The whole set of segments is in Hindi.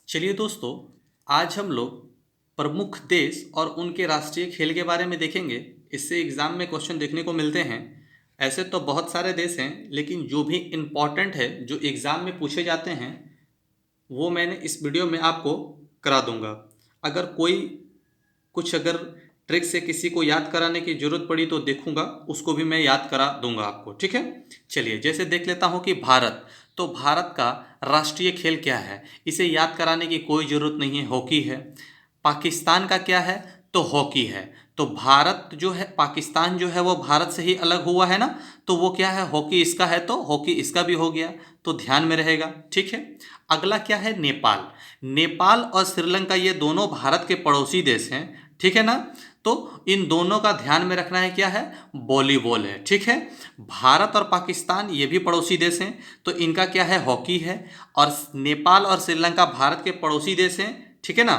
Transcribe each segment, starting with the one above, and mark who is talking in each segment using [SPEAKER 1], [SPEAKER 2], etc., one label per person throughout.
[SPEAKER 1] चलिए दोस्तों, आज हम लोग प्रमुख देश और उनके राष्ट्रीय खेल के बारे में देखेंगे। इससे एग्ज़ाम में क्वेश्चन देखने को मिलते हैं। ऐसे तो बहुत सारे देश हैं, लेकिन जो भी इम्पोर्टेंट है, जो एग्ज़ाम में पूछे जाते हैं, वो मैंने इस वीडियो में आपको करा दूंगा। अगर कोई कुछ अगर ट्रिक से किसी को याद कराने की ज़रूरत पड़ी तो देखूंगा, उसको भी मैं याद करा दूंगा आपको। ठीक है, चलिए जैसे देख लेता हूं कि भारत, तो भारत का राष्ट्रीय खेल क्या है, इसे याद कराने की कोई ज़रूरत नहीं है, हॉकी है। पाकिस्तान का क्या है, तो हॉकी है। तो भारत जो है, पाकिस्तान जो है वो भारत से ही अलग हुआ है ना, तो वो क्या है, हॉकी इसका है, तो हॉकी इसका भी हो गया, तो ध्यान में रहेगा। ठीक है, अगला क्या है, नेपाल। नेपाल और श्रीलंका ये दोनों भारत के पड़ोसी देश हैं। ठीक है ना, तो इन दोनों का ध्यान में रखना है, क्या है, वॉलीबॉल है। ठीक है, भारत और पाकिस्तान ये भी पड़ोसी देश हैं, तो इनका क्या है, हॉकी है। और नेपाल और श्रीलंका भारत के पड़ोसी देश हैं। ठीक है ना,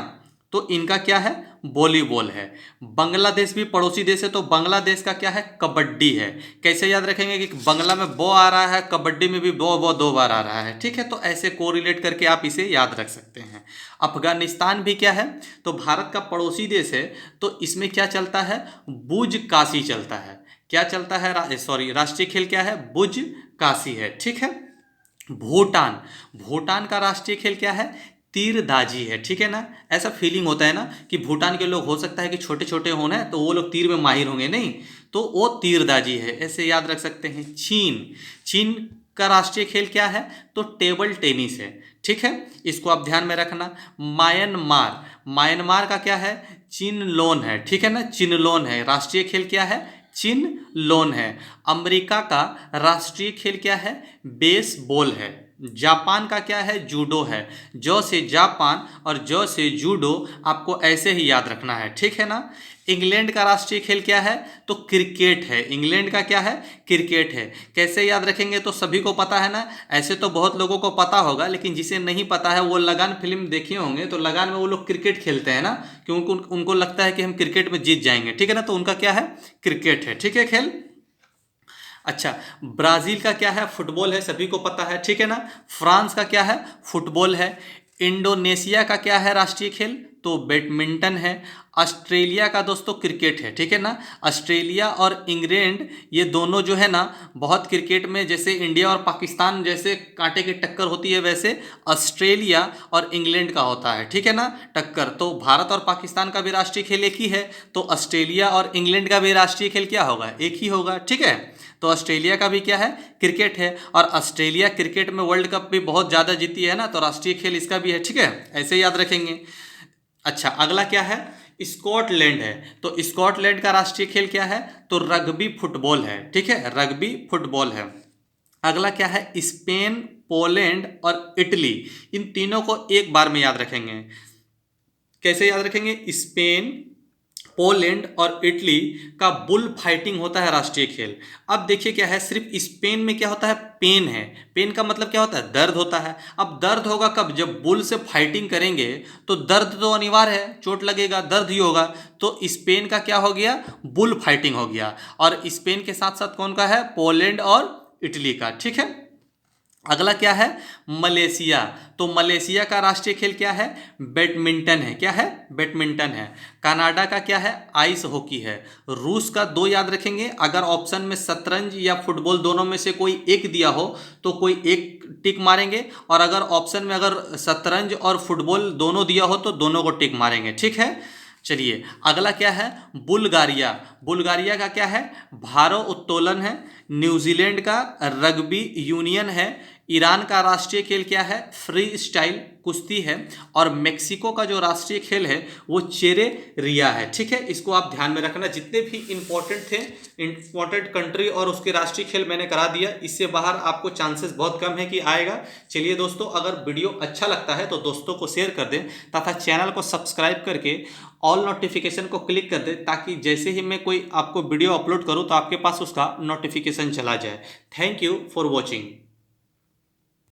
[SPEAKER 1] तो इनका क्या है, वॉलीबॉल है। बांग्लादेश भी पड़ोसी देश है, तो बांग्लादेश का क्या है, कबड्डी है। कैसे याद रखेंगे कि बांग्ला में बो आ रहा है, कबड्डी में भी बो दो बार आ रहा है। ठीक है, तो ऐसे कोरिलेट करके आप इसे याद रख सकते हैं। अफगानिस्तान भी क्या है, तो भारत का पड़ोसी देश है, तो इसमें क्या चलता है, बुज काशी चलता है। क्या चलता है, राष्ट्रीय खेल क्या है, बुज काशी है। ठीक है, भूटान, भूटान का राष्ट्रीय खेल क्या है, तीरंदाजी है। ठीक है ना, ऐसा फीलिंग होता है ना कि भूटान के लोग हो सकता है कि छोटे छोटे होना है, तो वो लोग तीर में माहिर होंगे, नहीं, तो वो तीरंदाजी है, ऐसे याद रख सकते हैं। चीन, चीन का राष्ट्रीय खेल क्या है, तो टेबल टेनिस है। ठीक है, इसको आप ध्यान में रखना। म्यांमार, म्यांमार का क्या है, चिनलोन है। ठीक है ना, चिनलोन है, राष्ट्रीय खेल क्या है, चिनलोन है। अमेरिका का राष्ट्रीय खेल क्या है, बेसबॉल है। जापान का क्या है, जूडो है। जो से जापान और जो से जूडो आपको ऐसे ही याद रखना है। ठीक है ना, इंग्लैंड का राष्ट्रीय खेल क्या है, तो क्रिकेट है। इंग्लैंड का क्या है, क्रिकेट है। कैसे याद रखेंगे, तो सभी को पता है ना, ऐसे तो बहुत लोगों को पता होगा, लेकिन जिसे नहीं पता है वो लगान फिल्म देखे होंगे, तो लगान में वो लोग क्रिकेट खेलते हैं ना, क्योंकि उनको लगता है कि हम क्रिकेट में जीत जाएंगे। ठीक है ना, तो उनका क्या है, क्रिकेट है। ठीक है, खेल। अच्छा, ब्राजील का क्या है, फुटबॉल है, सभी को पता है। ठीक है ना, फ्रांस का क्या है, फुटबॉल है। इंडोनेशिया का क्या है राष्ट्रीय खेल, तो बैडमिंटन है। ऑस्ट्रेलिया का दोस्तों क्रिकेट है। ठीक है ना, ऑस्ट्रेलिया और इंग्लैंड ये दोनों जो है ना, बहुत क्रिकेट में, जैसे इंडिया और पाकिस्तान जैसे कांटे की टक्कर होती है, वैसे ऑस्ट्रेलिया और इंग्लैंड का होता है। ठीक है ना, टक्कर। तो भारत और पाकिस्तान का भी राष्ट्रीय खेल एक ही है, तो ऑस्ट्रेलिया और इंग्लैंड का भी राष्ट्रीय खेल क्या होगा, एक ही होगा। ठीक है, तो ऑस्ट्रेलिया का भी क्या है, क्रिकेट है। और ऑस्ट्रेलिया क्रिकेट में वर्ल्ड कप भी बहुत ज़्यादा जीती है ना, तो राष्ट्रीय खेल इसका भी है। ठीक है, ऐसे याद रखेंगे। अच्छा, अगला क्या है, स्कॉटलैंड है। तो स्कॉटलैंड का राष्ट्रीय खेल क्या है, तो रग्बी फुटबॉल है। ठीक है, रग्बी फुटबॉल है। अगला क्या है, स्पेन, पोलैंड और इटली, इन तीनों को एक बार में याद रखेंगे। कैसे याद रखेंगे, स्पेन, पोलैंड और इटली का बुल फाइटिंग होता है राष्ट्रीय खेल। अब देखिए क्या है, सिर्फ स्पेन में क्या होता है, पेन है। पेन का मतलब क्या होता है, दर्द होता है। अब दर्द होगा कब, जब बुल से फाइटिंग करेंगे, तो दर्द तो अनिवार्य है, चोट लगेगा, दर्द ही होगा। तो स्पेन का क्या हो गया, बुल फाइटिंग हो गया। और स्पेन के साथ साथ कौन का है, पोलैंड और इटली का। ठीक है, अगला क्या है, मलेशिया। तो मलेशिया का राष्ट्रीय खेल क्या है, बैडमिंटन है। क्या है, बैडमिंटन है। कनाडा का क्या है, आइस हॉकी है। रूस का दो याद रखेंगे, अगर ऑप्शन में शतरंज या फुटबॉल दोनों में से कोई एक दिया हो तो कोई एक टिक मारेंगे, और अगर ऑप्शन में अगर शतरंज और फुटबॉल दोनों दिया हो तो दोनों को टिक मारेंगे। ठीक है, चलिए अगला क्या है, बुल्गारिया। बुल्गारिया का क्या है, भारोत्तोलन है। न्यूजीलैंड का रग्बी यूनियन है। ईरान का राष्ट्रीय खेल क्या है, फ्री स्टाइल कुश्ती है। और मेक्सिको का जो राष्ट्रीय खेल है वो चेरे रिया है। ठीक है, इसको आप ध्यान में रखना। जितने भी इंपॉर्टेंट थे, इंपॉर्टेंट कंट्री और उसके राष्ट्रीय खेल मैंने करा दिया, इससे बाहर आपको चांसेस बहुत कम है कि आएगा। चलिए दोस्तों, अगर वीडियो अच्छा लगता है तो दोस्तों को शेयर कर दें, तथा चैनल को सब्सक्राइब करके ऑल नोटिफिकेशन को क्लिक कर दें, ताकि जैसे ही मैं कोई आपको वीडियो अपलोड करूं तो आपके पास उसका नोटिफिकेशन चला जाए। Thank you for watching.